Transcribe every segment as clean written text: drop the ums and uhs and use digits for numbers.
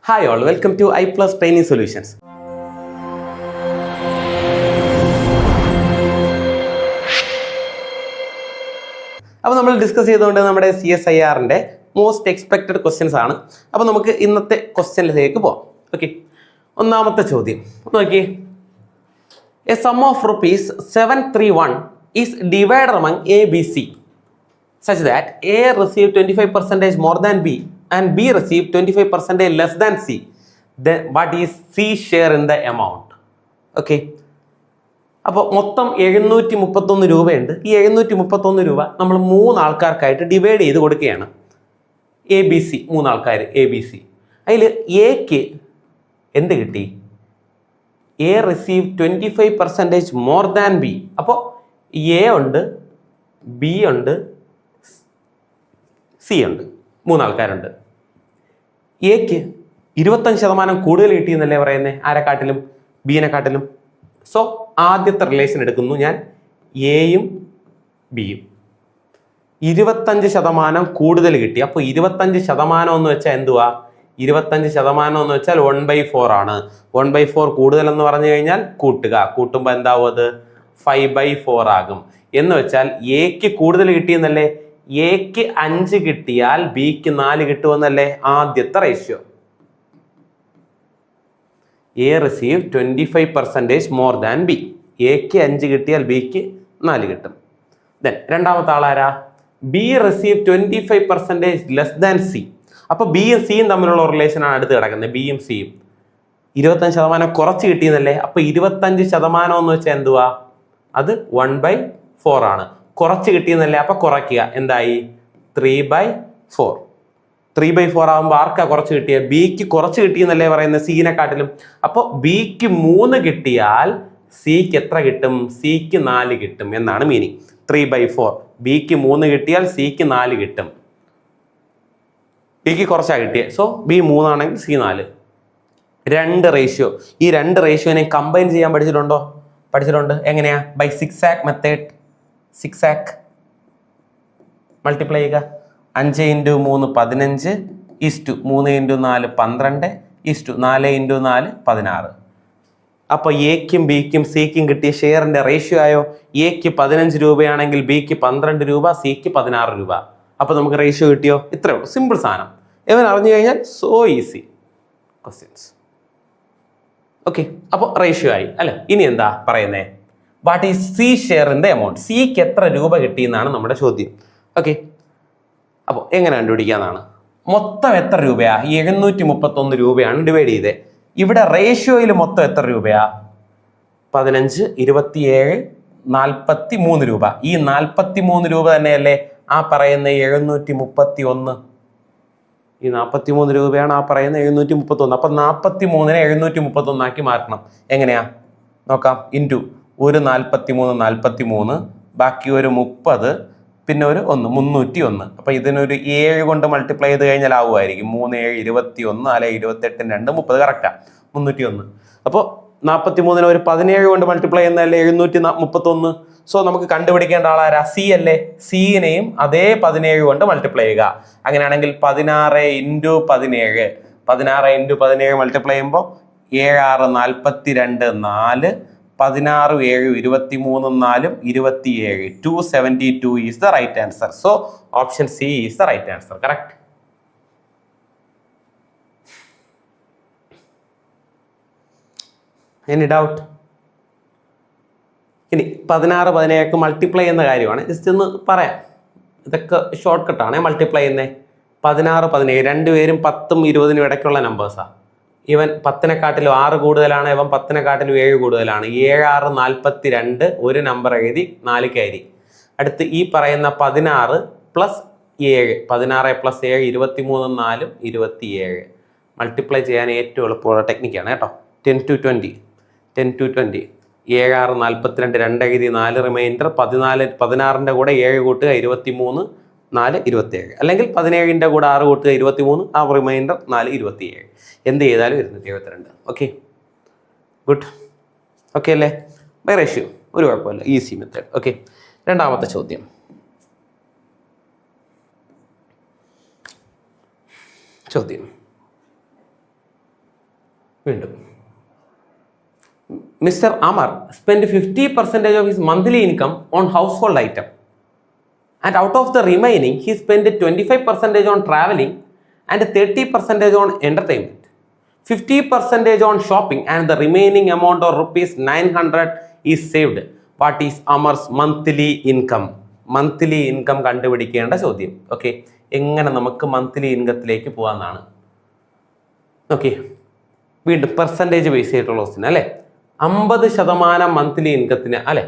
Hi all, welcome to I Plus Training Solutions. അപ്പോൾ നമ്മൾ discuss ചെയ്തുകൊണ്ട് നമ്മുടെ CSIRന്റെ മോസ്റ്റ് എക്സ്പെക്റ്റഡ് ക്വസ്റ്റ്യൻസ് ആണ്. അപ്പോൾ നമുക്ക് ഇന്നത്തെ ക്വസ്റ്റ്യനിലേക്ക് പോകാം. ഓക്കെ, ഒന്നാമത്തെ ചോദ്യം നോക്കി. A sum of rupees 731 is divided among A, B, C such that A received 25% more than B and B received 25% less than C. Then what is C share in the amount? Okay. അപ്പോൾ മൊത്തം 731 രൂപയുണ്ട്. ഈ 731 രൂപ നമ്മൾ 3 ആൾക്കാർക്കായിട്ട് divide ചെയ്ത് കൊടുക്കുകയാണ്. A B C 3 ആൾക്കാർ A B C. അതിൽ എക്ക് എന്ത് കിട്ടി? A receive 25% more than B. അപ്പോൾ എ ഉണ്ട്, ബി ഉണ്ട്, സി ഉണ്ട്, 3 ആൾക്കാരുണ്ട്. എക്ക് 25% കൂടുതൽ കിട്ടിയെന്നല്ലേ പറയുന്നത്, ആരെക്കാട്ടിലും? ബീനെക്കാട്ടിലും. സോ ആദ്യത്തെ റിലേഷൻ എടുക്കുന്നു ഞാൻ, എയും ബിയും. 25% കൂടുതൽ കിട്ടി. അപ്പോൾ 25% എന്ന് വെച്ചാൽ എന്തുവാ? 25% എന്ന് വെച്ചാൽ 1/4 ആണ്. 1/4 കൂടുതൽ എന്ന് പറഞ്ഞു കഴിഞ്ഞാൽ കൂട്ടുക, കൂട്ടുമ്പോൾ എന്താവും? അത് 5/4 ആകും. എന്ന് വെച്ചാൽ എക്ക് കൂടുതൽ കിട്ടിയെന്നല്ലേ? എക്ക് 5 കിട്ടിയാൽ ബിക്ക് 4 കിട്ടുമെന്നല്ലേ ആദ്യത്തെ ratio. A receive 25% more than B. എക്ക് 5 കിട്ടിയാൽ ബിക്ക് 4 കിട്ടും. ദെൻ രണ്ടാമത്തെ ആളാരാ? B receive 25% less than C. അപ്പോൾ ബിയും സിയും തമ്മിലുള്ള റിലേഷനാണ് അടുത്ത് കിടക്കുന്നത്. ബിയും സിയും 25% കുറച്ച് കിട്ടിയെന്നല്ലേ? അപ്പോൾ 25% എന്ന് വെച്ചാൽ എന്തുവാ? അത് 1/4 ആണ്. കുറച്ച് കിട്ടിയെന്നല്ലേ? അപ്പോൾ കുറയ്ക്കുക, എന്തായി? 3/4. 3/4 ആകുമ്പോൾ ആർക്കാ കുറച്ച് കിട്ടിയ? ബിക്ക് കുറച്ച് കിട്ടിയെന്നല്ലേ പറയുന്നത്, സീനെക്കാട്ടിലും. അപ്പോൾ ബിക്ക് 3 കിട്ടിയാൽ സിക്ക് എത്ര കിട്ടും? സിക്ക് 4 കിട്ടും എന്നാണ് മീനിങ്. 3/4. ബിക്ക് 3 കിട്ടിയാൽ സിക്ക് 4 കിട്ടും. ബിക്ക് കുറച്ചാണ് കിട്ടിയത്. സോ ബി 3 ആണെങ്കിൽ സി 4. 2 റേഷ്യോ. ഈ 2 റേഷ്യോനെ കമ്പൈൻ ചെയ്യാൻ പഠിച്ചിട്ടുണ്ടോ? പഠിച്ചിട്ടുണ്ട്. എങ്ങനെയാ? By zigzag method. Zigzag multiply ചെയ്യുക. 5 × 3 15 = 3 × 4 12 = 4 × 4 16. അപ്പോൾ എക്കും ബിക്കും സിക്കും കിട്ടിയ ഷെയറിന്റെ റേഷ്യോ ആയോ? എക്ക് 15 രൂപയാണെങ്കിൽ ബിക്ക് 12 രൂപ, സിക്ക് 16 രൂപ. അപ്പോൾ നമുക്ക് റേഷ്യോ കിട്ടിയോ? ഇത്രയേ ഉള്ളൂ. സിമ്പിൾ സാധനം. ഇവൻ അറിഞ്ഞു കഴിഞ്ഞാൽ സോ ഈസി ക്വസ്റ്റ്യൻസ്. ഓക്കെ, അപ്പോൾ റേഷ്യോ ആയി അല്ലെ? ഇനി എന്താ പറയുന്നേ? What is C share in the amount? സിക്ക് എത്ര രൂപ കിട്ടിയെന്നാണ് നമ്മുടെ ചോദ്യം. ഓക്കെ, അപ്പോൾ എങ്ങനെ കണ്ടുപിടിക്കാന്നാണ്. മൊത്തം എത്ര രൂപയാ? 731 രൂപയാണ് ഡിവൈഡ് ചെയ്തത്. ഇവിടെ റേഷ്യോയിൽ മൊത്തം എത്ര രൂപയാ? 15, 27, 43 രൂപ. ഈ 43 രൂപ തന്നെയല്ലേ ആ പറയുന്ന 731. ഈ 43 രൂപയാണ് ആ പറയുന്ന 731. അപ്പൊ 43നെ 731 ആക്കി മാറ്റണം. എങ്ങനെയാ നോക്കാം. ഇൻറ്റു ഒരു 43, ബാക്കി ഒരു 30, പിന്നെ ഒരു 1, 301. അപ്പൊ ഇതിനൊരു 7 കൊണ്ട് മൾട്ടിപ്ലൈ ചെയ്ത് കഴിഞ്ഞാൽ ആവുമായിരിക്കും. 3, 7, 21, അല്ലെ 28, 2, 30 കറക്റ്റാ 301. അപ്പോൾ 43നെ ഒരു 17 കൊണ്ട് മൾട്ടിപ്ലൈ ചെയ്യുന്നതല്ലേ 731. സോ നമുക്ക് കണ്ടുപിടിക്കേണ്ട ആളാരാ? സി അല്ലേ? സിനെയും അതേ 17 കൊണ്ട് മൾട്ടിപ്ലൈ ചെയ്യുക. അങ്ങനെയാണെങ്കിൽ 16 × 17, 16 × 17 മൾട്ടിപ്ലൈ ചെയ്യുമ്പോൾ 7, 6, 42, 4, 16, 7, 23, 4, 27. 272 is the right answer. So option C is the right answer. Correct? Any doubt? ഇനി 16, 17 മൾട്ടിപ്ലൈ ചെയ്യുന്ന കാര്യമാണ്. ജസ്റ്റ് ഒന്ന് പറയാം. ഇതൊക്കെ ഷോർട്ട് കട്ടാണ് മൾട്ടിപ്ലൈ ചെയ്യുന്നത്. 16, 17 രണ്ടുപേരും 10ഉം 20നും ഇടയ്ക്കുള്ള നമ്പേഴ്സാണ്. ഇവൻ 10നെക്കാട്ടിലും 6 കൂടുതലാണ്, ഇവൻ 10നെക്കാട്ടിലും 7 കൂടുതലാണ്. 7, 6, 42 ഒരു നമ്പർ എഴുതി 4 കയറി. അടുത്ത് ഈ പറയുന്ന 16 + 7, 16 + 7 23, 4, 27. മൾട്ടിപ്ലൈ ചെയ്യാൻ ഏറ്റവും എളുപ്പമുള്ള ടെക്നിക്കാണ് കേട്ടോ. 10 to 20, 10 to 20. 7, 6, 42 2 എഴുതി 4 റിമൈൻഡർ. 16ന്റെ കൂടെ 7 കൂട്ടുക 23, 4, 27. അല്ലെങ്കിൽ 17ന്റെ കൂടെ 6 കൂട്ടുക 23, ആ റിമൈൻഡർ 4, 27. എന്ത് ചെയ്താലും 272. Okay, good. ഓക്കെ അല്ലേ? ബൈ റേഷ്യോ ഒരു കുഴപ്പമില്ല, ഈസി മെത്തേഡ്. ഓക്കെ, രണ്ടാമത്തെ ചോദ്യം. വീണ്ടും Mr. Amar spent 50% of his monthly income on household item, and out of the remaining he spent 25% on traveling and 30% on entertainment, 50% on shopping, and the remaining amount of rupees 900 is saved. What is Amar's monthly income? Monthly income കണ്ടുപിടിക്കേണ്ട ചോദ്യം. Okay, എങ്ങനെ നമുക്ക് monthly ഇൻകത്തിലേക്ക് പോകാമെന്നാണ്. Okay, വീണ്ടും percentage base ചെയ്തിട്ടുള്ള question അല്ലേ. 50% monthly ഇൻകത്തിന് അല്ലെ,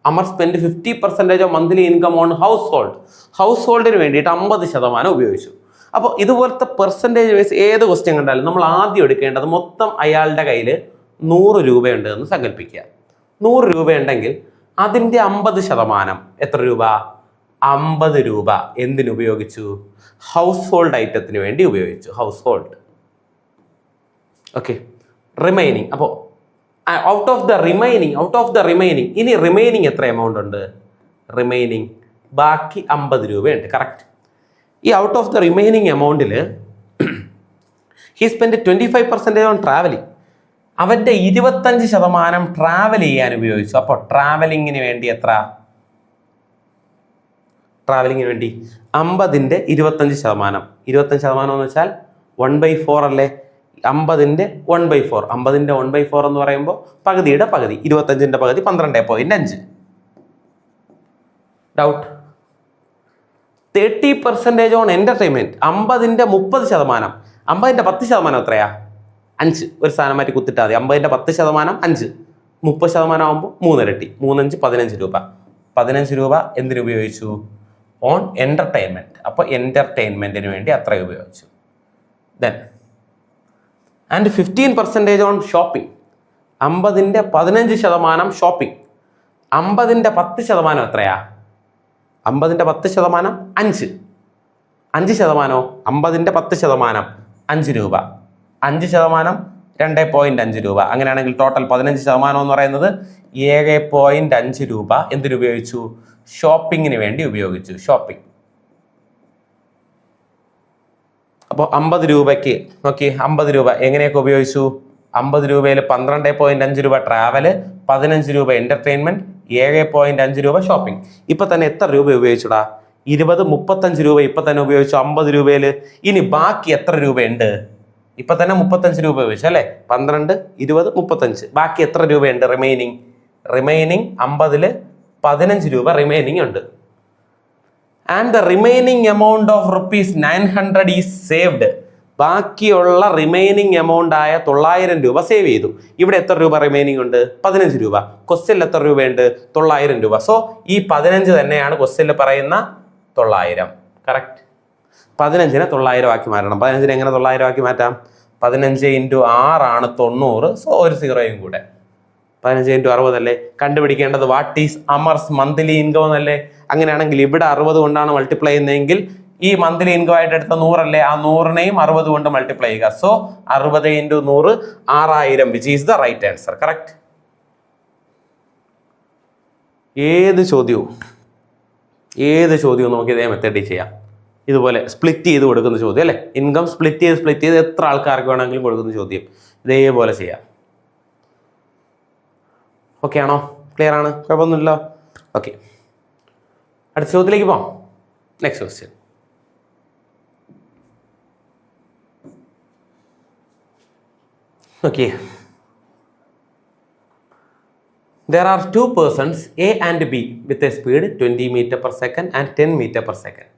Amar spend 50% of monthly income on ഹൗസ് ഹോൾഡിന് വേണ്ടിയിട്ട് 50% ഉപയോഗിച്ചു. അപ്പോൾ ഇതുപോലത്തെ പെർസെൻറ്റേജ് ബേസ് ഏത് ക്വസ്റ്റ്യൻ കണ്ടാലും നമ്മൾ ആദ്യം എടുക്കേണ്ടത് മൊത്തം അയാളുടെ കയ്യിൽ 100 രൂപയുണ്ട് എന്ന് സങ്കല്പിക്കുക. 100 രൂപയുണ്ടെങ്കിൽ അതിൻ്റെ 50% എത്ര രൂപ? 50 രൂപ എന്തിനുപയോഗിച്ചു? ഹൗസ് ഹോൾഡ് ഐറ്റത്തിന് വേണ്ടി ഉപയോഗിച്ചു. Household. Okay, remaining. അപ്പോൾ ഔട്ട് ഓഫ് ദ റിമൈനിങ് ഇനി റിമൈനിങ് എത്ര എമൗണ്ട് ഉണ്ട്? റിമൈനിങ് ബാക്കി 50 രൂപയുണ്ട്. കറക്റ്റ്. ഈ ഔട്ട് ഓഫ് ദ റിമൈനിങ് എമൗണ്ടിൽ ഹി സ്പെൻഡ് 25% ഓൺ ട്രാവലിംഗ്. അവൻ്റെ 25% ട്രാവൽ ചെയ്യാൻ ഉപയോഗിച്ചു. അപ്പോൾ ട്രാവലിങ്ങിന് വേണ്ടി എത്ര? ട്രാവലിങ്ങിന് വേണ്ടി 50ന്റെ 25%. 25% എന്ന് വെച്ചാൽ 1/4 അല്ലേ? 50ന്റെ 1/4. 50ന്റെ 1/4 എന്ന് പറയുമ്പോൾ പകുതിയുടെ പകുതി. 25ന്റെ പകുതി 12.5. ഡൗട്ട്. 30% on entertainment. 50ന്റെ 30%. 50ന്റെ 10% എത്രയാ? 5. ഒരു സാധനം മാറ്റി കുത്തിട്ടാൽ മതി. 50ന്റെ 10% 5. 30% ആകുമ്പോൾ 3 ഇരട്ടി. 3 5 15 രൂപ. 15 രൂപ എന്തിനുപയോഗിച്ചു? On entertainment. അപ്പോൾ എന്റർടൈൻമെന്റിന് വേണ്ടി അത്ര ഉപയോഗിച്ചു. Then and 15% on shopping. 50ന്റെ 15% ഷോപ്പിംഗ്. 50ന്റെ 10% എത്രയാ? 50ന്റെ 10% 5. 5%. 50ന്റെ 10% 5 രൂപ. 5% 2.5 രൂപ. അങ്ങനെയാണെങ്കിൽ ടോട്ടൽ 15% എന്ന് പറയുന്നത് 7.5 രൂപ എന്തിനുപയോഗിച്ചു? ഷോപ്പിങ്ങിന് വേണ്ടി ഉപയോഗിച്ചു. ഷോപ്പിംഗ്. അപ്പോൾ 50 രൂപയ്ക്ക് നോക്കി, 50 രൂപ എങ്ങനെയൊക്കെ ഉപയോഗിച്ചു? 50 രൂപയിൽ 12.5 രൂപ ട്രാവല്, 15 രൂപ എന്റർടൈൻമെന്റ്, 7.5 രൂപ ഷോപ്പിംഗ്. ഇപ്പൊ തന്നെ എത്ര രൂപ ഉപയോഗിച്ചുടാ? 20 35 രൂപ ഇപ്പൊ തന്നെ ഉപയോഗിച്ചു 50 രൂപയിൽ. ഇനി ബാക്കി എത്ര രൂപയുണ്ട്? ഇപ്പൊ തന്നെ 35 രൂപ ഉപയോഗിച്ചു അല്ലെ? 12 20 35. ബാക്കി എത്ര രൂപയുണ്ട്? റിമൈനിങ് 50ൽ 15 രൂപ റിമൈനിങ് ഉണ്ട്. And the remaining amount of rupees 900 is saved. ബാക്കിയുള്ള റിമൈനിങ് എമൗണ്ട് ആയ 900 രൂപ സേവ് ചെയ്തു. ഇവിടെ എത്ര രൂപ റിമൈനിങ് ഉണ്ട്? 15 രൂപ. ക്വസ്റ്റ്യനിൽ എത്ര രൂപയുണ്ട്? 900 രൂപ. സോ ഈ 15 തന്നെയാണ് ക്വസ്റ്റ്യനിൽ പറയുന്ന 900. കറക്റ്റ്. 15നെ 900 ആക്കി മാറ്റണം. 15നെ എങ്ങനെ 900 ആക്കി മാറ്റാം? 15 × 6 ആണ് 90. സോ ഒരു 0യും കൂടെ. 15 × 60 അല്ലേ? കണ്ടുപിടിക്കേണ്ടത് വാട്ട് ഈസ് അമർസ് മന്ത്ലി ഇൻകം എന്നല്ലേ? അങ്ങനെയാണെങ്കിൽ ഇവിടെ 60 കൊണ്ടാണ് മൾട്ടിപ്ലൈ ചെയ്യുന്നതെങ്കിൽ ഈ മന്ത്ലി ഇൻകം ആയിട്ട് എടുത്ത 100 അല്ലേ? ആ 100നെയും 60 കൊണ്ട് മൾട്ടിപ്ലൈ ചെയ്യുക. So 60 × 100 6000, which is the right answer. Correct. ഏത് ചോദ്യവും നമുക്ക് ഇതേ മെത്തേഡിൽ ചെയ്യാം. ഇതുപോലെ സ്പ്ലിറ്റ് ചെയ്ത് കൊടുക്കുന്ന ചോദ്യം അല്ലേ? ഇൻകം സ്പ്ലിറ്റ് ചെയ്ത് എത്ര ആൾക്കാർക്ക് വേണമെങ്കിലും കൊടുക്കുന്ന ചോദ്യം ഇതേപോലെ ചെയ്യാം. ഓക്കെ ആണോ? ക്ലിയർ ആണ്? കുഴപ്പമൊന്നുമില്ലല്ലോ. ഓക്കെ, അടുത്ത ചോദ്യത്തിലേക്ക് പോവാം. Next question. Okay, there are two persons A and B with a speed 20 meter per second and 10 meter per second,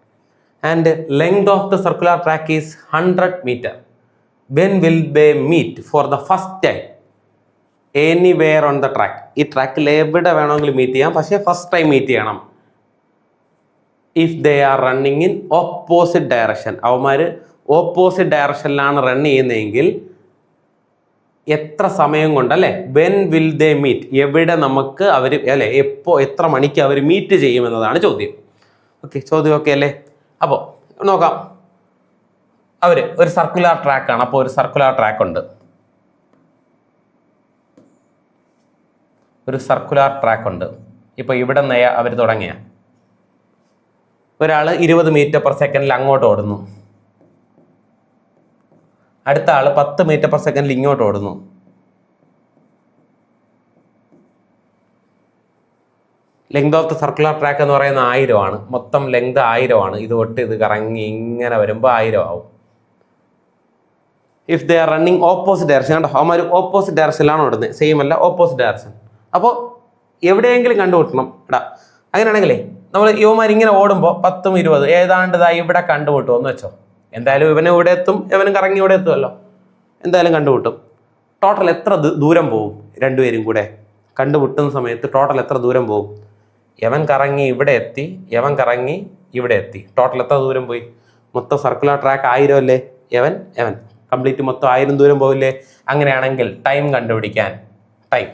and length of the circular track is 100 meter. When will they meet for the first time anywhere on the track? ഈ ട്രാക്കിൽ എവിടെ വേണമെങ്കിലും meet ചെയ്യാം, പക്ഷേ first time meet ചെയ്യണം. If they are running in opposite direction. അവന്മാർ opposite ഡയറക്ഷനിലാണ് run ചെയ്യുന്നതെങ്കിൽ എത്ര സമയം കൊണ്ട് അല്ലെ? വെൻ വിൽ ദേ മീറ്റ്, എവിടെ നമുക്ക് അവർ അല്ലെ എത്ര മണിക്ക് അവർ മീറ്റ് ചെയ്യുമെന്നതാണ് ചോദ്യം. ഓക്കെ, ചോദ്യം ഓക്കെ അല്ലേ? അപ്പോൾ നോക്കാം. അവർ ഒരു സർക്കുലർ ട്രാക്കാണ്. അപ്പോൾ ഒരു സർക്കുലർ ട്രാക്ക് ഉണ്ട്. ഇപ്പോൾ ഇവിടെ നിന്ന് അവർ തുടങ്ങിയ ഒരാൾ 20 മീറ്റർ പെർ സെക്കൻഡിൽ അങ്ങോട്ട് ഓടുന്നു. അടുത്ത ആൾ 10 മീറ്റർ പെർ സെക്കൻഡിൽ ഇങ്ങോട്ട് ഓടുന്നു. Length of the circular track എന്ന് പറയുന്ന 1000 ആണ്. മൊത്തം ലെങ്ത് 1000 ആണ്. ഇത് തൊട്ട് ഇത് കറങ്ങി ഇങ്ങനെ വരുമ്പോൾ 1000 ആവും. If they are running opposite direction, കണ്ടോ അവന്മാർ ഓപ്പോസിറ്റ് ഡയറക്ഷനിലാണ് ഓടുന്നത്, സെയിം അല്ല ഓപ്പോസിറ്റ് ഡയറക്ഷൻ. അപ്പോൾ എവിടെയെങ്കിലും കണ്ടുമുട്ടണം ഇടാ. അങ്ങനെയാണെങ്കിലേ നമ്മൾ യുവമാർ ഇങ്ങനെ ഓടുമ്പോൾ 10ഉം 20 ഏതാണ്ട് ഇവിടെ കണ്ടുമുട്ടുമെന്ന് വെച്ചോ. എന്തായാലും ഇവനും ഇവിടെ എത്തും, ഇവനും കറങ്ങി ഇവിടെ എത്തുമല്ലോ, എന്തായാലും കണ്ടുമുട്ടും. ടോട്ടൽ എത്ര ദൂരം പോകും? രണ്ടുപേരും കൂടെ കണ്ടുമുട്ടുന്ന സമയത്ത് ടോട്ടൽ എത്ര ദൂരം പോകും? യവൻ കറങ്ങി ഇവിടെ എത്തി, യവൻ കറങ്ങി ഇവിടെ എത്തി. ടോട്ടൽ എത്ര ദൂരം പോയി? മൊത്തം സർക്കുലർ ട്രാക്ക് 1000 അല്ലേ? യവൻ കംപ്ലീറ്റ് മൊത്തം 1000 ദൂരം പോവില്ലേ? അങ്ങനെയാണെങ്കിൽ ടൈം കണ്ടുപിടിക്കാൻ, ടൈം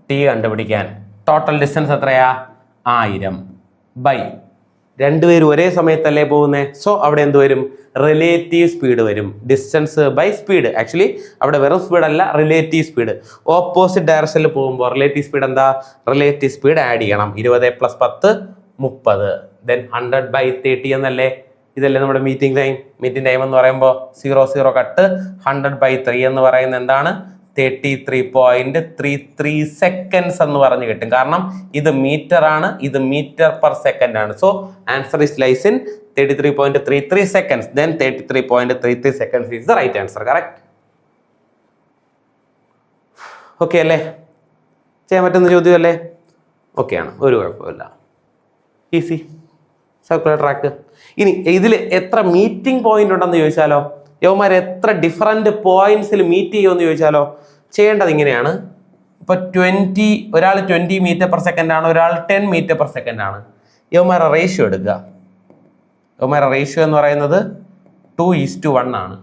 ടി കണ്ടുപിടിക്കാൻ ടോട്ടൽ ഡിസ്റ്റൻസ് എത്രയാ? 1000 ബൈ രണ്ടുപേരും ഒരേ സമയത്തല്ലേ പോകുന്നത്. സോ അവിടെ എന്ത് വരും? റിലേറ്റീവ് സ്പീഡ് വരും. Distance by speed. ആക്ച്വലി അവിടെ വെറും സ്പീഡ് അല്ല, റിലേറ്റീവ് സ്പീഡ്. ഓപ്പോസിറ്റ് ഡയറക്ഷനിൽ പോകുമ്പോൾ റിലേറ്റീവ് സ്പീഡ് എന്താ? റിലേറ്റീവ് സ്പീഡ് ആഡ് ചെയ്യണം. 20 + 10 30. ദെൻ 100 / 30 എന്നല്ലേ? ഇതല്ലേ നമ്മുടെ മീറ്റിംഗ് ടൈം. മീറ്റിംഗ് ടൈം എന്ന് പറയുമ്പോൾ 00 കട്ട് 100/3 എന്ന് പറയുന്നത് എന്താണ്? 33.33 സെക്കൻഡ്സ് എന്ന് പറഞ്ഞു കിട്ടും. കാരണം ഇത് മീറ്റർ ആണ്, ഇത് മീറ്റർ പെർ സെക്കൻഡ് ആണ്. So answer is lies in 33.33 seconds. Then 33.33 seconds is the right answer. Correct? Okay അല്ലേ? ചെയ്യാൻ പറ്റുന്ന ചോദ്യം അല്ലേ? ഓക്കെ ആണ്, ഒരു കുഴപ്പമില്ല. Easy circular track. ഇനി ഇതിൽ എത്ര മീറ്റിംഗ് പോയിന്റ് ഉണ്ടെന്ന് ചോദിച്ചാലോ, യവന്മാർ എത്ര ഡിഫറൻറ്റ് പോയിന്റ്സിൽ മീറ്റ് ചെയ്യുമെന്ന് ചോദിച്ചാലോ, ചെയ്യേണ്ടത് ഇങ്ങനെയാണ്. ഇപ്പൊ ഒരാൾ 20 മീറ്റർ പെർ സെക്കൻഡ് ആണ്, ഒരാൾ 10 മീറ്റർ പെർ സെക്കൻഡ് ആണ്. യവന്മാരെ റേഷ്യോ എടുക്കുക. യവന്മാരെ റേഷ്യോ എന്ന് പറയുന്നത് 2:1 ആണ്.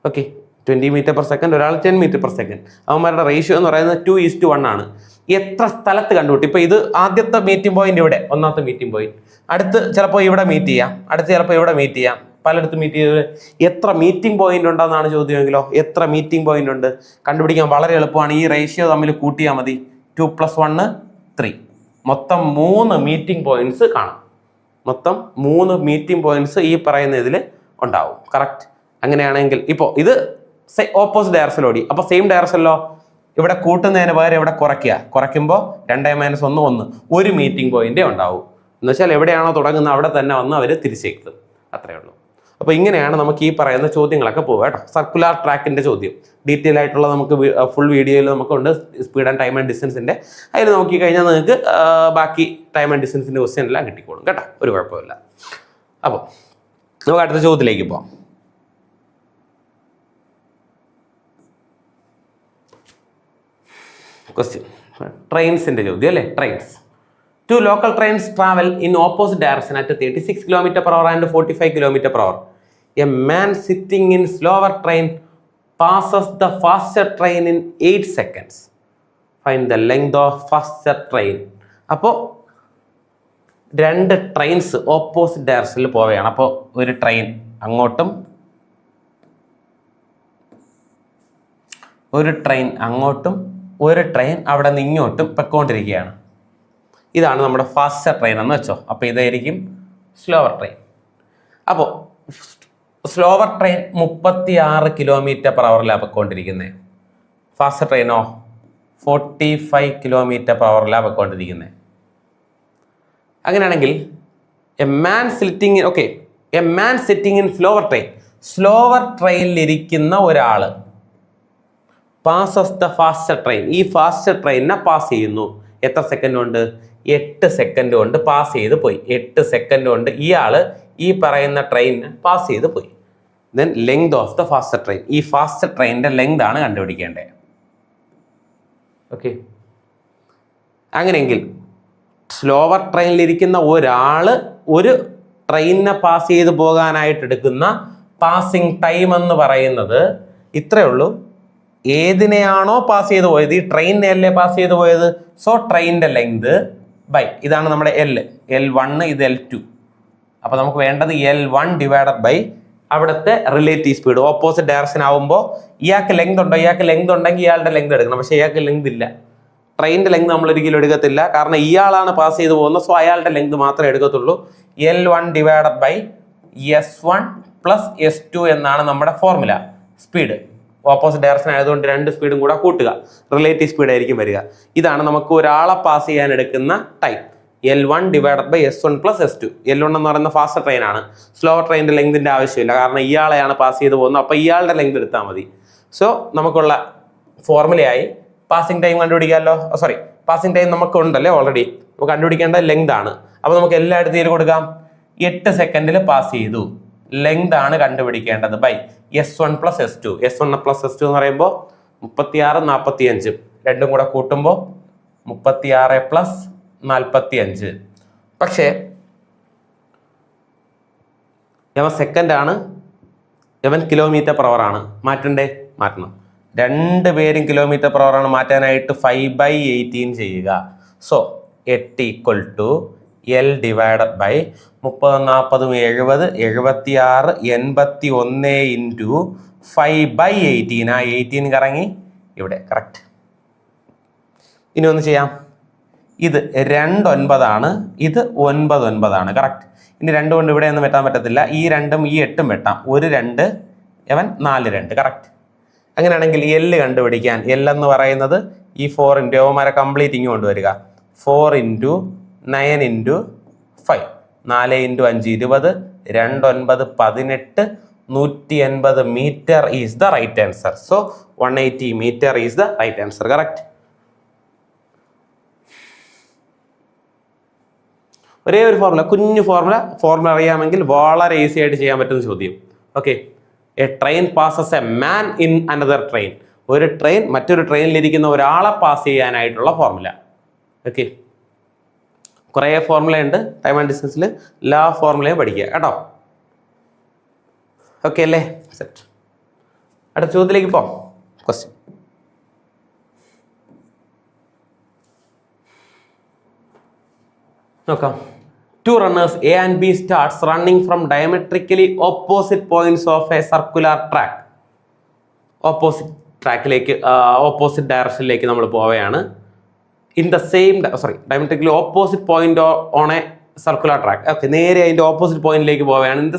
ഓക്കെ, 20 മീറ്റർ പെർ സെക്കൻഡ്, ഒരാൾ 10 മീറ്റർ പെർ സെക്കൻഡ്. അവന്മാരുടെ റേഷ്യോ എന്ന് പറയുന്നത് 2:1 ആണ്. എത്ര സ്ഥലത്ത് കണ്ടുപിട്ടി? ഇപ്പൊ ഇത് ആദ്യത്തെ മീറ്റിംഗ് പോയിന്റ് ഇവിടെ, ഒന്നാമത്തെ മീറ്റിംഗ് പോയിന്റ്. അടുത്ത് ചിലപ്പോൾ ഇവിടെ മീറ്റ് ചെയ്യാം, അടുത്ത് ചിലപ്പോൾ ഇവിടെ മീറ്റ് ചെയ്യാം, പലയിടത്തും മീറ്റ് ചെയ്ത് എത്ര മീറ്റിംഗ് പോയിന്റ് ഉണ്ടെന്നാണ് ചോദ്യമെങ്കിലോ. എത്ര മീറ്റിംഗ് പോയിന്റ് ഉണ്ട് കണ്ടുപിടിക്കാൻ വളരെ എളുപ്പമാണ്. ഈ റേഷ്യോ തമ്മിൽ കൂട്ടിയാൽ മതി. 2 + 1 3. മൊത്തം 3 മീറ്റിംഗ് പോയിന്റ്സ് കാണാം. മൊത്തം 3 മീറ്റിംഗ് പോയിന്റ്സ് ഈ പറയുന്ന ഇതിൽ ഉണ്ടാവും. കറക്റ്റ്? അങ്ങനെയാണെങ്കിൽ ഇപ്പോൾ ഇത് ഓപ്പോസിറ്റ് ഡയറക്ഷനിൽ ഓടി. അപ്പോൾ സെയിം ഡയറക്ഷനിലോ ഇവിടെ കൂട്ടുന്നതിന് പകരം ഇവിടെ കുറയ്ക്കുമ്പോൾ 2 - 1 1. ഒരു മീറ്റിംഗ് പോയിന്റേ ഉണ്ടാവും. എന്ന് വെച്ചാൽ എവിടെയാണോ തുടങ്ങുന്നത് അവിടെ തന്നെ വന്ന് അവർ തിരിച്ചെത്തും. അത്രയേ ഉള്ളൂ. അപ്പോൾ ഇങ്ങനെയാണ് നമുക്ക് ഈ പറയുന്ന ചോദ്യങ്ങളൊക്കെ പോകുക കേട്ടോ. സർക്കുലർ ട്രാക്കിന്റെ ചോദ്യം ഡീറ്റെയിൽ ആയിട്ടുള്ള നമുക്ക് ഫുൾ വീഡിയോയിൽ നമുക്കുണ്ട്. സ്പീഡ് ആൻഡ് ടൈം ആൻഡ് ഡിസ്റ്റൻസിന്റെ അതിൽ നോക്കി കഴിഞ്ഞാൽ നിങ്ങൾക്ക് ബാക്കി ടൈം ആൻഡ് ഡിസ്റ്റൻസിന്റെ ക്വസ്റ്റ്യൻ എല്ലാം കിട്ടിക്കോളും കേട്ടോ, ഒരു കുഴപ്പമില്ല. അപ്പോൾ നമുക്ക് അടുത്ത ചോദ്യത്തിലേക്ക് പോകാം. ക്വസ്റ്റ്യൻ ട്രെയിൻസിന്റെ ചോദ്യം അല്ലേ? Trains. 2 local trains travel in opposite direction at 36 km/h and 45 km/h. A man sitting in slower train passes the faster train in 8 seconds. Find the length of faster train. അപ്പോൾ 2 ട്രെയിൻസ് ഓപ്പോസിറ്റ് ഡയറക്ഷനിൽ പോവുകയാണ്. അപ്പോൾ ഒരു train അങ്ങോട്ടും ഒരു train അവിടെ നിന്ന് ഇങ്ങോട്ടും പൊയ്ക്കൊണ്ടിരിക്കുകയാണ്. ഇതാണ് നമ്മുടെ ഫാസ്റ്റർ ട്രെയിൻ എന്ന് വെച്ചോ. അപ്പോൾ ഇതായിരിക്കും സ്ലോവർ ട്രെയിൻ. അപ്പോൾ സ്ലോവർ ട്രെയിൻ 36 km/h പൊയ്ക്കൊണ്ടിരിക്കുന്നത്. ഫാസ്റ്റർ ട്രെയിനോ 45 km/h പൊയ്ക്കൊണ്ടിരിക്കുന്നത്. അങ്ങനെയാണെങ്കിൽ a man sitting in slower ട്രെയിനിലിരിക്കുന്ന ഒരാൾ പാസസ് ദ ഫാസ്റ്റർ ട്രെയിൻ. ഈ ഫാസ്റ്റർ ട്രെയിനിനെ പാസ് ചെയ്യുന്നു. എത്ര സെക്കൻഡ് കൊണ്ട്? 8 സെക്കൻഡ് കൊണ്ട് പാസ് ചെയ്ത് പോയി. 8 സെക്കൻഡ് കൊണ്ട് ഇയാൾ ഈ പറയുന്ന ട്രെയിനിനെ പാസ് ചെയ്ത് പോയി. Then length of the faster train. ഈ ഫാസ്റ്റർ ട്രെയിനിന്റെ ലെങ്ത് ആണ് കണ്ടുപിടിക്കേണ്ടത്. ഓക്കെ, അങ്ങനെയെങ്കിൽ സ്ലോവർ ട്രെയിനിലിരിക്കുന്ന ഒരാൾ ഒരു ട്രെയിനിനെ പാസ് ചെയ്ത് പോകാനായിട്ട് എടുക്കുന്ന പാസിംഗ് ടൈം എന്ന് പറയുന്നത് ഇത്രയേ ഉള്ളൂ. ഏതിനെയാണോ പാസ് ചെയ്ത് പോയത്, ഈ ട്രെയിനിനെയല്ലേ പാസ് ചെയ്ത് പോയത്. സോ ട്രെയിനിന്റെ ലെങ്ത് ബൈ ഇതാണ് നമ്മുടെ L1, ഇത് L2. അപ്പോൾ നമുക്ക് വേണ്ടത് L1 ഡിവൈഡഡ് ബൈ അവിടുത്തെ റിലേറ്റീവ് സ്പീഡ്. ഓപ്പോസിറ്റ് ഡയറക്ഷൻ ആവുമ്പോൾ ഇയാൾക്ക് ലെങ്ത് ഉണ്ടോ? ഇയാൾക്ക് ലെങ്ത് ഉണ്ടെങ്കിൽ ഇയാളുടെ ലെങ്ത് എടുക്കണം. പക്ഷേ ഇയാൾക്ക് ലെങ്ത് ഇല്ല. ട്രെയിനിന്റെ ലെങ്ത് നമ്മൾ ഒരിക്കലും എടുക്കത്തില്ല, കാരണം ഇയാളാണ് പാസ് ചെയ്ത് പോകുന്നത്. സോ അയാളുടെ ലെങ്ത് മാത്രമേ എടുക്കത്തുള്ളൂ. L1 divided by S1 plus S2 എന്നാണ് നമ്മുടെ ഫോർമുല. സ്പീഡ് ഓപ്പോസിറ്റ് ഡയറക്ഷൻ ആയതുകൊണ്ട് രണ്ട് സ്പീഡും കൂടെ കൂട്ടുക, റിലേറ്റീവ് സ്പീഡ് ആയിരിക്കും വരിക. ഇതാണ് നമുക്ക് ഒരാളെ പാസ് ചെയ്യാൻ എടുക്കുന്ന time. L1 divided by S1 plus S2. L1 എന്ന് പറയുന്ന ഫാസ്റ്റ് ട്രെയിൻ ആണ്. സ്ലോ ട്രെയിനിന്റെ ലെങ്തിന്റെ ആവശ്യമില്ല, കാരണം ഇയാളെയാണ് പാസ് ചെയ്ത് പോകുന്നത്. അപ്പോൾ ഇയാളുടെ ലെങ്ത് എടുത്താൽ മതി. സോ നമുക്കുള്ള ഫോർമുലയായി പാസിംഗ് ടൈം കണ്ടുപിടിക്കാമല്ലോ. സോറി, പാസിംഗ് ടൈം നമുക്ക് ഉണ്ടല്ലേ ഓൾറെഡി. നമുക്ക് കണ്ടുപിടിക്കേണ്ട ലെങ്ത് ആണ്. അപ്പോൾ നമുക്ക് എല്ലായിടത്തും ചെയ്ത് കൊടുക്കാം. 8 സെക്കൻഡിൽ പാസ് ചെയ്തു, ലെങ്ത് ആണ് കണ്ടുപിടിക്കേണ്ടത് by S1 plus S2. S1 plus S2 എന്ന് പറയുമ്പോൾ 36 45, രണ്ടും കൂടെ കൂട്ടുമ്പോൾ 36 പ്ലസ് 45. പക്ഷേ ഇവൻ സെക്കൻഡ് ആണ്, ഇവൻ കിലോമീറ്റർ പെർ അവർ ആണ്. മാറ്റണം. രണ്ടുപേരും കിലോമീറ്റർ പെർ അവർ ആണ്. മാറ്റാനായിട്ട് 5/18 ചെയ്യുക. So 8 = L divided by 30 40 70 76 81 into 5/18. ആ 18 കറങ്ങി ഇവിടെ കറക്റ്റ്. ഇനി ഒന്ന് ചെയ്യാം. ഇത് 2 9 ഇത് 9 9 ആണ് കറക്റ്റ്. ഇനി 2 കൊണ്ട് ഇവിടെ ഒന്നും വെട്ടാൻ പറ്റത്തില്ല. ഈ 2ഉം ഈ 8ഉം വെട്ടാം. ഒരു 2 അവൻ 4 2 കറക്റ്റ്. അങ്ങനെയാണെങ്കിൽ L കണ്ടുപിടിക്കാൻ, L എന്ന് പറയുന്നത് ഈ 4 ഇൻറ്റു അവന്മാരെ കംപ്ലീറ്റ് ഇങ്ങ് കൊണ്ടുവരിക. 4 into 9 into 5, 4 into 5 20, 2 9 18, 180 metre is the right answer. So 180 metre is the right answer correct. ഒരേ ഒരു ഫോർമുല, കുഞ്ഞു ഫോർമുല അറിയാമെങ്കിൽ വളരെ ഈസി ആയിട്ട് ചെയ്യാൻ പറ്റുന്ന ചോദ്യം. Okay, A train passes a man in another train. ഒരു ട്രെയിൻ മറ്റൊരു ട്രെയിനിലിരിക്കുന്ന ഒരാളെ പാസ് ചെയ്യാനായിട്ടുള്ള ഫോർമുല. ഓക്കെ, കുറേ ഫോർമുല ഉണ്ട് ടൈം ആൻഡ് ഡിസ്റ്റൻസിൽ. എല്ലാ ഫോർമുലയും പഠിക്കുക കേട്ടോ. ഓക്കെ അല്ലേ? സെറ്റ്. അടുത്ത ചോദ്യത്തിലേക്ക് പോകാം. ക്വസ്റ്റ്യൻ നോക്കാം. Two runners A and B starts running from diametrically opposite points of a circular track. Opposite ട്രാക്കിലേക്ക്, ഓപ്പോസിറ്റ് ഡയറക്ഷനിലേക്ക് നമ്മൾ പോവുകയാണ്. In the same diametrically opposite point on A circular track. Okay, നേരെ അതിൻ്റെ ഓപ്പോസിറ്റ് പോയിന്റിലേക്ക് പോവുകയാണ്. ഇൻ ദ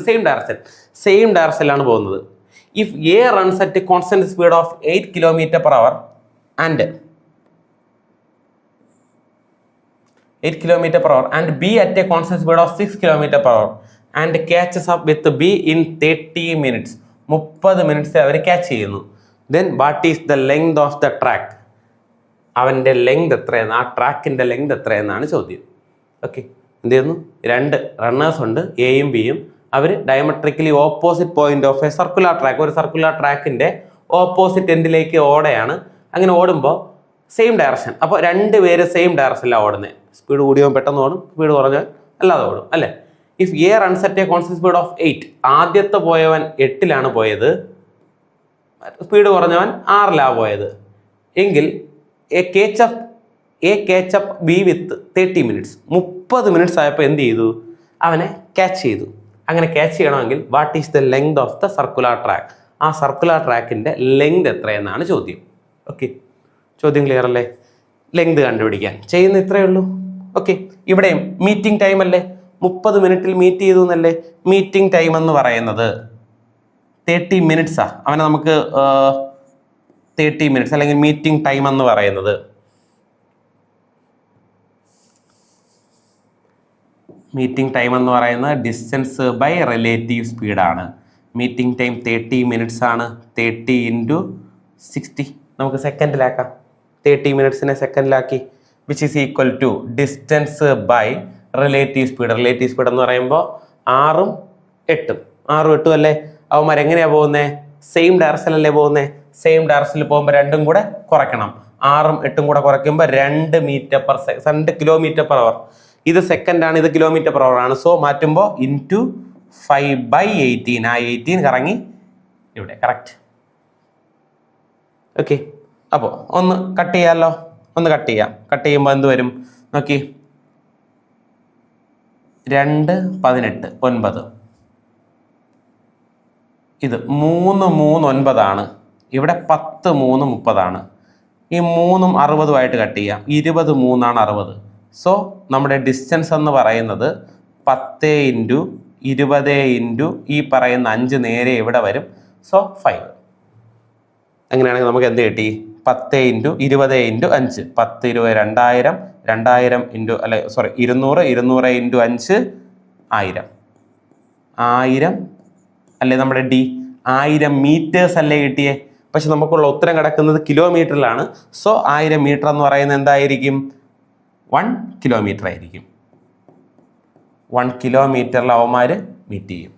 സെയിം ഡയറക്ഷനിലാണ് പോകുന്നത്. If A runs at constant speed of 8 km/h and 8 km/h and B at a constant speed of 6 km/h and catches up with B in 30 minutes. 30 minutes അവർ catch ചെയ്യുന്നു. Then what is the length of the track? അവൻ്റെ length എത്രയെന്ന്, ആ ട്രാക്കിൻ്റെ length എത്രയെന്നാണ് ചോദ്യം. Okay, എന്ത് ചെയ്യുന്നു? 2 runners ഉണ്ട്, എയും ബിയും. അവർ diametrically opposite point of a circular track, ഒരു സർക്കുലർ ട്രാക്കിൻ്റെ ഓപ്പോസിറ്റ് എൻഡിലേക്ക് ഓടുകയാണ്. അങ്ങനെ ഓടുമ്പോൾ സെയിം ഡയറക്ഷൻ. അപ്പോൾ 2 പേര് സെയിം ഡയറക്ഷനിലാണ് ഓടുന്നത്. സ്പീഡ് കൂടിയവൻ പെട്ടെന്ന് ഓടും, സ്പീഡ് കുറഞ്ഞവൻ അല്ലാതെ ഓടും അല്ലേ? If A runs at A constant speed of 8, ആദ്യത്തെ പോയവൻ 8ലാണ് പോയത്, സ്പീഡ് കുറഞ്ഞവൻ 6ലാണ് പോയത് എങ്കിൽ A catch up B with 30 minutes. 30 minutes ആയപ്പോൾ എന്ത് ചെയ്തു? അവനെ ക്യാച്ച് ചെയ്തു. അങ്ങനെ ക്യാച്ച് ചെയ്യണമെങ്കിൽ what is the length of the circular track? ആ സർക്കുലർ ട്രാക്കിൻ്റെ ലെങ്ത് എത്രയെന്നാണ് ചോദ്യം. ഓക്കെ, ചോദ്യം ക്ലിയർ അല്ലേ? ലെങ്ത് കണ്ടുപിടിക്കാൻ ചെയ്യുന്ന ഇത്രയേ ഉള്ളൂ. ഓക്കെ, ഇവിടെയും മീറ്റിംഗ് ടൈം അല്ലേ, 30 മിനിറ്റിൽ മീറ്റ് ചെയ്തു എന്നല്ലേ. മീറ്റിംഗ് ടൈം എന്ന് പറയുന്നത് 30 മിനിറ്റ്സാ. അവനെ നമുക്ക് 30 മിനിറ്റ്സ് അല്ലെങ്കിൽ മീറ്റിംഗ് ടൈം എന്ന് പറയുന്നത് ഡിസ്റ്റൻസ് ബൈ റിലേറ്റീവ് സ്പീഡാണ്. മീറ്റിംഗ് ടൈം 30 മിനിറ്റ്സ് ആണ്. 30 × 60 നമുക്ക് സെക്കൻഡിലാക്കാം. 30 മിനിറ്റ്സിനെ സെക്കൻഡിലാക്കി, which is equal to distance by relative speed. Relative speed എന്ന് പറയുമ്പോൾ 6ഉം 8ഉം അല്ലേ. അവന്മാരെങ്ങനെയാണ് പോകുന്നത്? സെയിം ഡയറക്ഷനിലല്ലേ പോകുന്നത്. സെയിം ഡയറക്ഷനിൽ പോകുമ്പോൾ 2ഉം കൂടെ കുറയ്ക്കണം. 6ഉം 8ഉം കൂടെ കുറയ്ക്കുമ്പോൾ 2 km/h. ഇത് സെക്കൻഡാണ്, ഇത് km/h ആണ്. സോ മാറ്റുമ്പോൾ ഇൻറ്റു 5/18. ആ 18 കറങ്ങി ഇവിടെ കറക്റ്റ്. ഓക്കെ, അപ്പോൾ ഒന്ന് കട്ട് ചെയ്യാമല്ലോ. കട്ട് ചെയ്യുമ്പോൾ എന്ത് വരും നോക്കി. 2 18 9. ഇത് 3 3 9 ഇവിടെ 10 3 30. ഈ 3ഉം 60 കട്ട് ചെയ്യാം. 20 3 60. സോ നമ്മുടെ ഡിസ്റ്റൻസ് എന്ന് പറയുന്നത് 10 × 20 ഇൻറ്റു ഈ പറയുന്ന 5 നേരെ ഇവിടെ വരും. സോ 5. അങ്ങനെയാണെങ്കിൽ നമുക്ക് എന്ത് കിട്ടി? 10 ഇൻറ്റു 20 ഇൻറ്റു 5. 10 20 2000. 2000 ഇൻറ്റു 200. 200 ഇൻറ്റു 5 1000. 1000 അല്ലേ നമ്മുടെ ഡി? 1000 മീറ്റേഴ്സ് അല്ലേ കിട്ടിയേ? പക്ഷെ നമുക്കുള്ള ഉത്തരം കിടക്കുന്നത് കിലോമീറ്ററിലാണ്. സോ 1000 മീറ്റർ എന്ന് പറയുന്നത് എന്തായിരിക്കും? 1 കിലോമീറ്റർ ആയിരിക്കും. 1 കിലോമീറ്ററിൽ അവന്മാർ മീറ്റ് ചെയ്യും.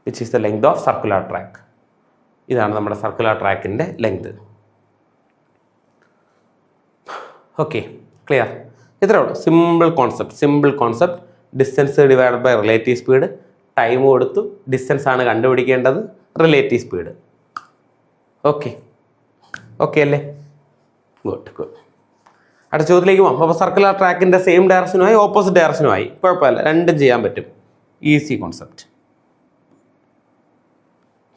Which is the length of circular track. ഇതാണ് നമ്മുടെ സർക്കുലർ ട്രാക്കിൻ്റെ ലെങ്ത്. Okay, clear? ഇത്രേ ഉള്ളൂ. Simple concept. Distance divide by relative speed. Time കൊടുത്തു, ഡിസ്റ്റൻസ് ആണ് കണ്ടുപിടിക്കേണ്ടത്, റിലേറ്റീവ് സ്പീഡ്. ഓക്കെ അല്ലേ? ഗുഡ്. അടുത്ത ചോദ്യത്തിലേക്ക് പോകാം. അപ്പോൾ സർക്കുലർ ട്രാക്കിൻ്റെ സെയിം ഡയറക്ഷനുമായി ഓപ്പോസിറ്റ് ഡയറക്ഷനുമായി കുഴപ്പമില്ല, രണ്ടും ചെയ്യാൻ പറ്റും. Easy concept.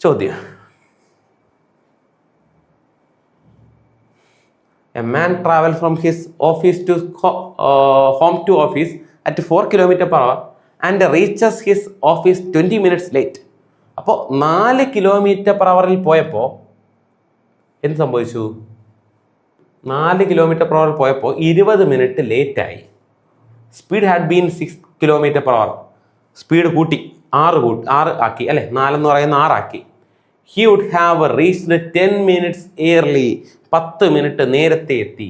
ചോദ്യം: A man travels from his office to home to office at 4 km/h and reaches his office 20 minutes late. അപ്പോൾ 4 km/h പോയപ്പോൾ എന്ത് സംഭവിച്ചു? 4 km/h പോയപ്പോൾ 20 മിനിറ്റ് ലേറ്റായി. Speed had been 6 km/h. Speed കൂട്ടി 6 ആക്കി അല്ലേ? 4 എന്ന് പറയുന്ന 6 ആക്കി. He would have reached 10 minutes early. 10 minute നേരത്തെ എത്തി.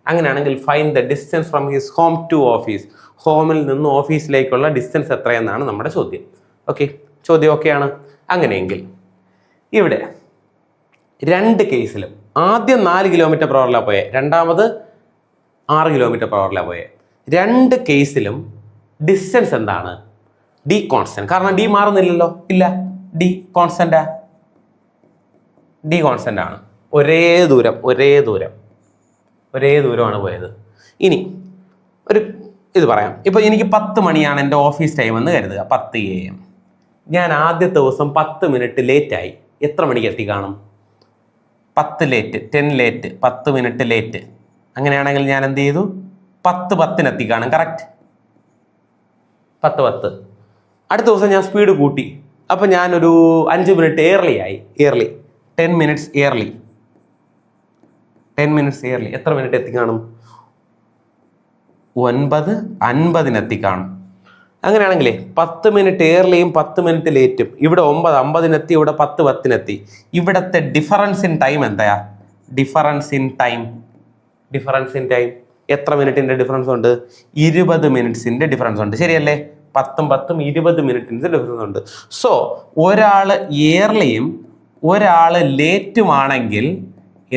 അങ്ങനെയാണെങ്കിൽ find the distance from his home to office. ഹോമിൽ നിന്ന് ഓഫീസിലേക്കുള്ള ഡിസ്റ്റൻസ് എത്രയെന്നാണ് നമ്മുടെ ചോദ്യം. ചോദ്യം ഓക്കെയാണ്. അങ്ങനെയെങ്കിൽ ഇവിടെ രണ്ട് കേസിലും ആദ്യം 4 km/h പോയെ, രണ്ടാമത് 6 km/h പോയെ. രണ്ട് കേസിലും ഡിസ്റ്റൻസ് എന്താണ്? D constant. കാരണം ഡി മാറുന്നില്ലല്ലോ. ഇല്ല, ഡി കോൺസ്റ്റന്റ് ആണ്. ഒരേ ദൂരമാണ് പോയത്. ഇനി ഒരു ഇത് പറയാം. ഇപ്പോൾ എനിക്ക് 10 മണിയാണ് എൻ്റെ ഓഫീസ് ടൈം എന്ന് കരുതുക, 10 AM. ഞാൻ ആദ്യത്തെ ദിവസം 10 മിനിറ്റ് ലേറ്റായി. എത്ര മണിക്ക് എത്തി കാണും? 10 ലേറ്റ്, 10 ലേറ്റ്, 10 മിനിറ്റ് ലേറ്റ്. അങ്ങനെയാണെങ്കിൽ ഞാൻ എന്ത് ചെയ്തു? 10:10 എത്തി കാണും. കറക്റ്റ്, 10:10. അടുത്ത ദിവസം ഞാൻ സ്പീഡ് കൂട്ടി. അപ്പം ഞാനൊരു 5 മിനിറ്റ് ഏർലി 10 മിനിറ്റ്സ് ഏർലി. എത്ര മിനിറ്റ് എത്തിക്കാണും? 9:50 എത്തിക്കാണും. അങ്ങനെയാണെങ്കിലേ 10 മിനിറ്റ് ഏർലിയും 10 മിനിറ്റ് ലേറ്റും. ഇവിടെ 9:50 ഇവിടെ 10:10 ഇവിടത്തെ ഡിഫറൻസ് ഇൻ ടൈം എന്താ? ഡിഫറൻസ് ഇൻ ടൈം എത്ര മിനിറ്റിന്റെ ഡിഫറൻസ് ഉണ്ട്? 20 മിനിറ്റ്സിന്റെ ഡിഫറൻസ് ഉണ്ട്. ശരിയല്ലേ? 10 20 മിനിറ്റിന്റെ ഡിഫറൻസ് ഉണ്ട്. സോ ഒരാള് ഏർലിയും ഒരാള് ലേറ്റുമാണെങ്കിൽ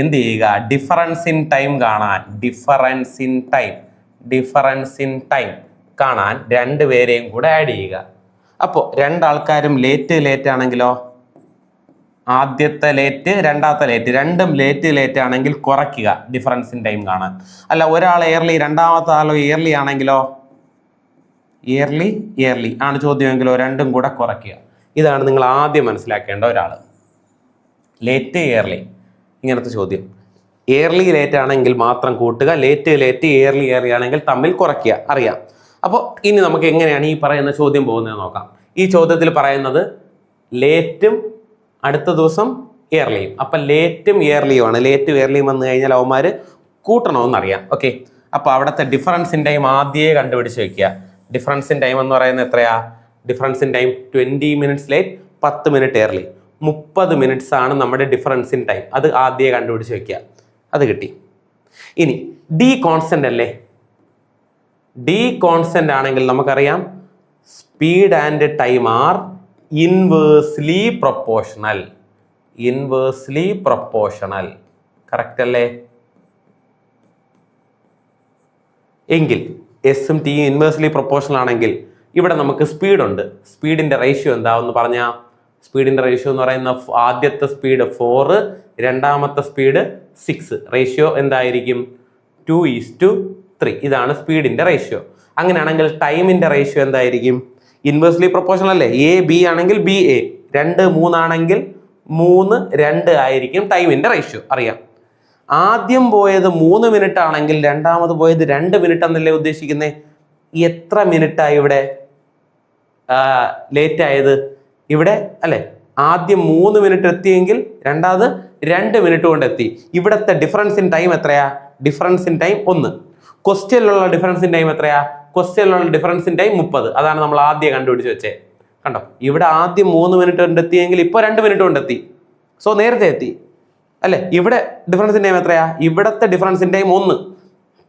എന്ത് ചെയ്യുക? ഡിഫറൻസ് ഇൻ ടൈം കാണാൻ രണ്ടുപേരെയും കൂടെ ആഡ് ചെയ്യുക. അപ്പോൾ രണ്ടാൾക്കാരും ലേറ്റ് ആണെങ്കിലോ, ആദ്യത്തെ ലേറ്റ് രണ്ടാമത്തെ ലേറ്റ് രണ്ടും ലേറ്റ് ആണെങ്കിൽ കുറയ്ക്കുക ഡിഫറൻസ് ഇൻ ടൈം കാണാൻ. അല്ല, ഒരാൾ ഏർലി രണ്ടാമത്തെ ആളോ ഏർലി ആണെങ്കിലോ, ഏർലി ആണ് ചോദ്യമെങ്കിലോ രണ്ടും കൂടെ കുറയ്ക്കുക. ഇതാണ് നിങ്ങൾ ആദ്യം മനസ്സിലാക്കേണ്ട ഒരാൾ. ലേറ്റ് ഏർലി ഇങ്ങനത്തെ ചോദ്യം. ലേറ്റ് ആണെങ്കിൽ മാത്രം കൂട്ടുക, ലേറ്റ് ഏർലി ആണെങ്കിൽ തമ്മിൽ കുറയ്ക്കുക. അറിയാം. അപ്പോൾ ഇനി നമുക്ക് എങ്ങനെയാണ് ഈ പറയുന്ന ചോദ്യം പോകുന്നത് നോക്കാം. ഈ ചോദ്യത്തിൽ പറയുന്നത് ലേറ്റും അടുത്ത ദിവസം ഏർലിയും. അപ്പം ലേറ്റും ഏർലിയുമാണ്. ഏർലിയും വന്നു കഴിഞ്ഞാൽ അവന്മാർ കൂട്ടണമെന്നറിയാം. ഓക്കെ, അപ്പോൾ അവിടുത്തെ ഡിഫറൻസ് ഇൻ ടൈം ആദ്യമേ കണ്ടുപിടിച്ച് വെക്കുക. ഡിഫറൻസ് ഇൻ ടൈം എന്ന് പറയുന്നത് എത്രയാ? Difference in time 20 minutes late, 10 minute early. 30 minutes ആണ് നമ്മുടെ ഡിഫറൻസ് ഇൻ ടൈം. അത് ആദ്യമേ കണ്ടുപിടിച്ച് വെക്കുക. അത് കിട്ടി. ഇനി ഡി കോൺസ്റ്റന്റ് അല്ലേ? ഡി കോൺസ്റ്റന്റ് ആണെങ്കിൽ നമുക്കറിയാം speed and time are inversely proportional. Correct അല്ലേ? എങ്കിൽ എസും ടിയും ഇൻവേഴ്സ്ലി പ്രൊപ്പോർഷണൽ ആണെങ്കിൽ ഇവിടെ നമുക്ക് സ്പീഡുണ്ട്. സ്പീഡിന്റെ റേഷ്യോ എന്താന്ന് പറഞ്ഞാൽ, സ്പീഡിന്റെ റേഷ്യോ എന്ന് പറയുന്ന ആദ്യത്തെ സ്പീഡ് 4, രണ്ടാമത്തെ സ്പീഡ് 6. റേഷ്യോ എന്തായിരിക്കും? 2:3. ഇതാണ് സ്പീഡിന്റെ റേഷ്യോ. അങ്ങനെയാണെങ്കിൽ ടൈമിന്റെ റേഷ്യോ എന്തായിരിക്കും? ഇൻവേഴ്സ്ലി പ്രൊപ്പോർഷണൽ അല്ലേ? AB ആണെങ്കിൽ BA, 2 3 ആണെങ്കിൽ 3 2 ആയിരിക്കും ടൈമിന്റെ റേഷ്യോ. അറിയാം. ആദ്യം പോയത് 3 മിനിറ്റ് ആണെങ്കിൽ രണ്ടാമത് പോയത് 2 മിനിറ്റ് എന്നല്ലേ ഉദ്ദേശിക്കുന്നത്? എത്ര മിനിറ്റായി ഇവിടെ ലേറ്റ് ആയത്? ഇവിടെ അല്ലെ ആദ്യം 3 മിനിറ്റ് എത്തിയെങ്കിൽ രണ്ടാമത് 2 മിനിറ്റ് കൊണ്ട് എത്തി. ഇവിടത്തെ ഡിഫറൻസ് ഇൻ ടൈം എത്രയാ? Difference in time 1. ക്വസ്റ്റ്യനിലുള്ള ഡിഫറൻസ് ഇൻ ടൈം എത്രയാ? ക്വസ്റ്റ്യനിലുള്ള ഡിഫറൻസ് ഇൻ ടൈം 30. അതാണ് നമ്മൾ ആദ്യം കണ്ടുപിടിച്ച് വെച്ചേ. കണ്ടോ, ഇവിടെ ആദ്യം 3 മിനിറ്റ് കൊണ്ട് എത്തിയെങ്കിൽ ഇപ്പോൾ 2 മിനിറ്റ് കൊണ്ട് എത്തി. സോ നേരത്തെ എത്തി അല്ലെ. ഇവിടെ ഡിഫറൻസ് ഇൻ ടൈം എത്രയാ? ഇവിടത്തെ ഡിഫറൻസ് ഇൻ ടൈം 1.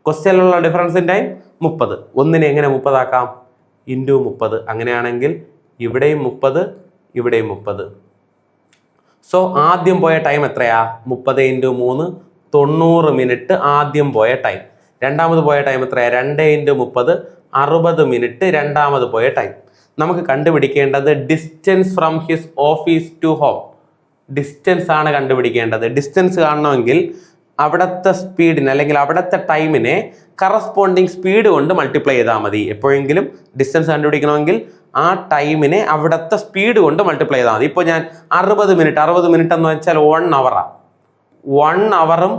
ക്വസ്റ്റ്യനിലുള്ള ഡിഫറൻസ് ഇൻ ടൈം 30. 1നെ എങ്ങനെ 30 ആക്കാം? ഇൻറ്റു 30. അങ്ങനെയാണെങ്കിൽ ഇവിടെയും 30, ഇവിടെയും 30. സോ ആദ്യം പോയ ടൈം എത്രയാ? 30 × 3 90 മിനിറ്റ് ആദ്യം പോയ ടൈം. രണ്ടാമത് പോയ ടൈം എത്രയാ? 2 × 30 60 മിനിറ്റ് രണ്ടാമത് പോയ ടൈം. നമുക്ക് കണ്ടുപിടിക്കേണ്ടത് distance from his office to home. Distance ആണ് കണ്ടുപിടിക്കേണ്ടത്. ഡിസ്റ്റൻസ് കാണണമെങ്കിൽ അവിടുത്തെ സ്പീഡിന് അല്ലെങ്കിൽ അവിടുത്തെ ടൈമിനെ കറസ്പോണ്ടിങ് സ്പീഡ് കൊണ്ട് മൾട്ടിപ്ലൈ ചെയ്താൽ മതി. എപ്പോഴെങ്കിലും ഡിസ്റ്റൻസ് കണ്ടുപിടിക്കണമെങ്കിൽ ആ ടൈമിനെ അവിടുത്തെ സ്പീഡ് കൊണ്ട് മൾട്ടിപ്ലൈ ചെയ്താൽ മതി. ഇപ്പോൾ ഞാൻ 60 മിനിറ്റ് എന്ന് വെച്ചാൽ 1 അവറാണ്. 1 അവറും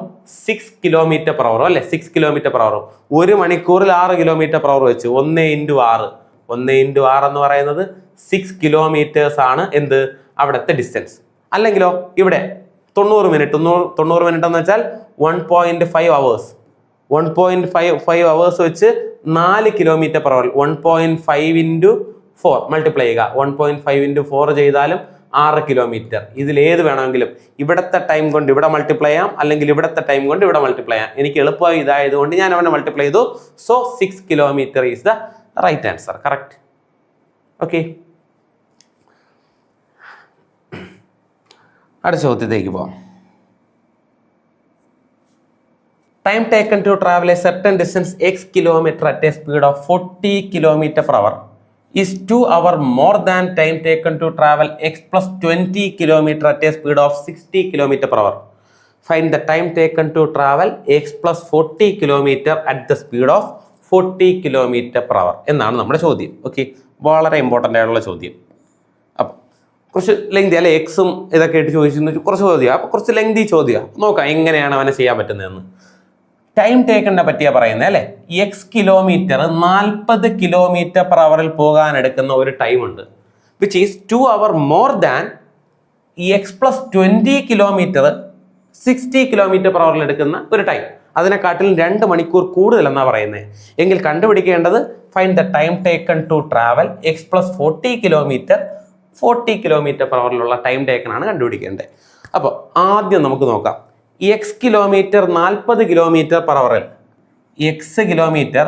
6 km/h അല്ലെ, 6 km/h. 1 മണിക്കൂറിൽ 6 km/h വെച്ച് 1 × 6. 1 × 6 എന്ന് പറയുന്നത് 6 കിലോമീറ്റേഴ്സ് ആണ് എന്ത് അവിടുത്തെ ഡിസ്റ്റൻസ്. അല്ലെങ്കിലോ ഇവിടെ 90 മിനിറ്റ് എന്ന് വെച്ചാൽ 1.5 അവേഴ്സ്. 1.5 അവേഴ്സ് വെച്ച് 4 km/h. 1.5 × 4 മൾട്ടിപ്ലൈ ചെയ്യുക. 1.5 × 4 ചെയ്താലും 6 കിലോമീറ്റർ. ഇതിൽ ഏത് വേണമെങ്കിലും ഇവിടത്തെ ടൈം കൊണ്ട് ഇവിടെ മൾട്ടിപ്ലൈ ചെയ്യാം, അല്ലെങ്കിൽ ഇവിടത്തെ ടൈം കൊണ്ട് ഇവിടെ മൾട്ടിപ്ലൈ ചെയ്യാം. എനിക്ക് എളുപ്പമായി ഇതായതുകൊണ്ട് ഞാൻ അവനെ മൾട്ടിപ്ലൈ ചെയ്തു. So 6 kilometre is the right answer. Correct. Okay, അടുത്ത ചോദ്യത്തിലേക്ക് പോവാം. Time taken to travel a certain distance x kilometer at a speed of 40 km/h is 2 hours more than time taken to travel x plus 20 km at a speed of 60 km/h. Find the time taken to travel x plus 40 km at the speed of 40 km/h എന്നാണ് നമ്മുടെ ചോദ്യം. Okay, വളരെ important ആയിട്ടുള്ള ചോദ്യം. അപ്പം കുറച്ച് lengthy അല്ലെ, എക്സും ഇതൊക്കെ ആയിട്ട് ചോദിച്ചു കുറച്ച് ചോദ്യം. അപ്പോൾ കുറച്ച് ലെങ്തി ചോദ്യം. നോക്കാം എങ്ങനെയാണ് അവനെ ചെയ്യാൻ പറ്റുന്നതെന്ന്. ടൈം ടേക്കണിനെ പറ്റിയാ പറയുന്നത് അല്ലെ. എക്സ് കിലോമീറ്റർ 40 km/h പോകാൻ എടുക്കുന്ന ഒരു ടൈം ഉണ്ട്, which is 2 hours more than X plus 20 km 60 km/h എടുക്കുന്ന ഒരു ടൈം. അതിനെക്കാട്ടിൽ 2 മണിക്കൂർ കൂടുതൽ എന്നാ പറയുന്നത്. എങ്കിൽ കണ്ടുപിടിക്കേണ്ടത് find the time taken to travel X plus 40 km 40 km/h time taken ആണ് കണ്ടുപിടിക്കേണ്ടത്. അപ്പോൾ ആദ്യം നമുക്ക് നോക്കാം. X kilometre 40 km/h, X kilometre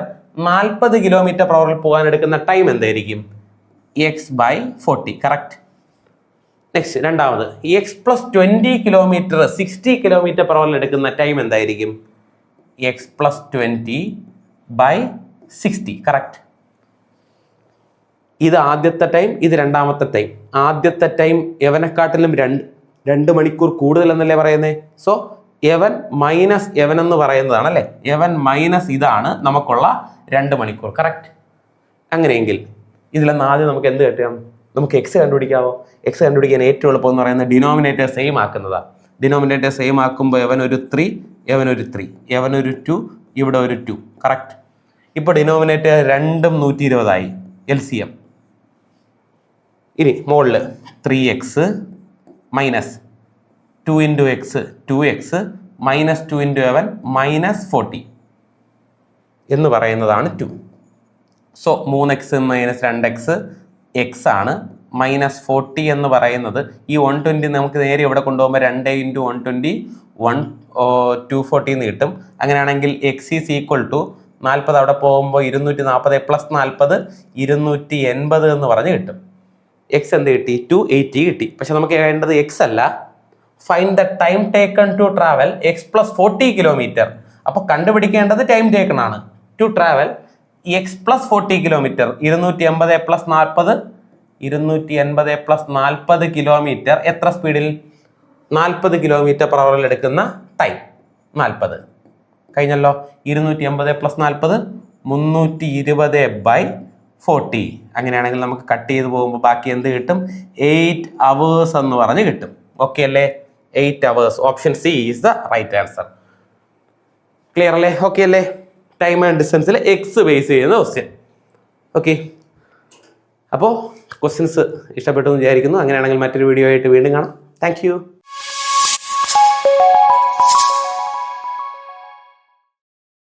40 km/h പോകാൻ എടുക്കുന്ന ടൈം എന്തായിരിക്കും? X by 40. കറക്റ്റ്. നെക്സ്റ്റ് രണ്ടാമത് എക്സ് പ്ലസ് 20 km 60 km/h എടുക്കുന്ന ടൈം എന്തായിരിക്കും? X plus 20 by 60. കറക്റ്റ്. ഇത് ആദ്യത്തെ ടൈം, ഇത് രണ്ടാമത്തെ ടൈം. ആദ്യത്തെ ടൈം എവനെക്കാട്ടിലും 2 മണിക്കൂർ കൂടുതൽ എന്നല്ലേ പറയുന്നത്. സോ എവൻ മൈനസ് എവൻ എന്ന് പറയുന്നതാണ് അല്ലേ. എവൻ മൈനസ് ഇതാണ് നമുക്കുള്ള 2 മണിക്കൂർ. കറക്റ്റ്. അങ്ങനെയെങ്കിൽ ഇതിലെന്ന് ആദ്യം നമുക്ക് എന്ത് കിട്ടാം? നമുക്ക് എക്സ് കണ്ടുപിടിക്കാവോ? എക്സ് കണ്ടുപിടിക്കാൻ ഏറ്റവും എളുപ്പം എന്ന് പറയുന്നത് ഡിനോമിനേറ്റർ സെയിം ആക്കുന്നതാണ്. ഡിനോമിനേറ്റർ സെയിം ആക്കുമ്പോൾ എവൻ ഒരു 3, എവൻ ഒരു 3, എവൻ ഒരു 2, ഇവിടെ ഒരു 2. കറക്റ്റ്. ഇപ്പോൾ ഡിനോമിനേറ്റർ രണ്ടും 120 LCM. ഇനി മുകളിൽ 3x minus 2 × x 2x minus 2 × 11 minus 40 എന്ന് പറയുന്നതാണ് 2. So 3x minus 2x x ആണ്. മൈനസ് 40 എന്ന് പറയുന്നത് ഈ 120 നമുക്ക് നേരെ ഇവിടെ കൊണ്ടുപോകുമ്പോൾ 2 × 120 240 എന്ന് കിട്ടും. അങ്ങനെയാണെങ്കിൽ x ഈസ് ഈക്വൽ ടു 40 അവിടെ പോകുമ്പോൾ 240 പ്ലസ് 40 280 എന്ന് പറഞ്ഞ് കിട്ടും. എക്സ് എന്ത് കിട്ടി? 280 കിട്ടി. പക്ഷെ നമുക്ക് വേണ്ടത് എക്സ് അല്ല, find the time taken to travel X plus 40 km. അപ്പോൾ കണ്ടുപിടിക്കേണ്ടത് ടൈം ടേക്കൺ ആണ്. To travel X plus 40 km 280 plus 40 280 plus 40 kilometre എത്ര സ്പീഡിൽ? 40 km/h എടുക്കുന്ന ടൈം 40 കഴിഞ്ഞല്ലോ. 280 പ്ലസ് 40 320/40. അങ്ങനെയാണെങ്കിൽ നമുക്ക് കട്ട് ചെയ്ത് പോകുമ്പോൾ ബാക്കി എന്ത് കിട്ടും? 8 hours എന്ന് പറഞ്ഞ് കിട്ടും. ഓക്കെ അല്ലേ? 8 hours. Option C is the right answer. Clear അല്ലേ? ഓക്കെ അല്ലേ? ടൈം ആൻഡ് ഡിസ്റ്റൻസിൽ എക്സ് ബേസ് ചെയ്യുന്ന ക്വസ്റ്റ്യൻ. ഓക്കെ, അപ്പോൾ ക്വസ്റ്റ്യൻസ് ഇഷ്ടപ്പെട്ടു എന്ന് വിചാരിക്കുന്നു. അങ്ങനെയാണെങ്കിൽ മറ്റൊരു വീഡിയോ ആയിട്ട് വീണ്ടും കാണാം. താങ്ക്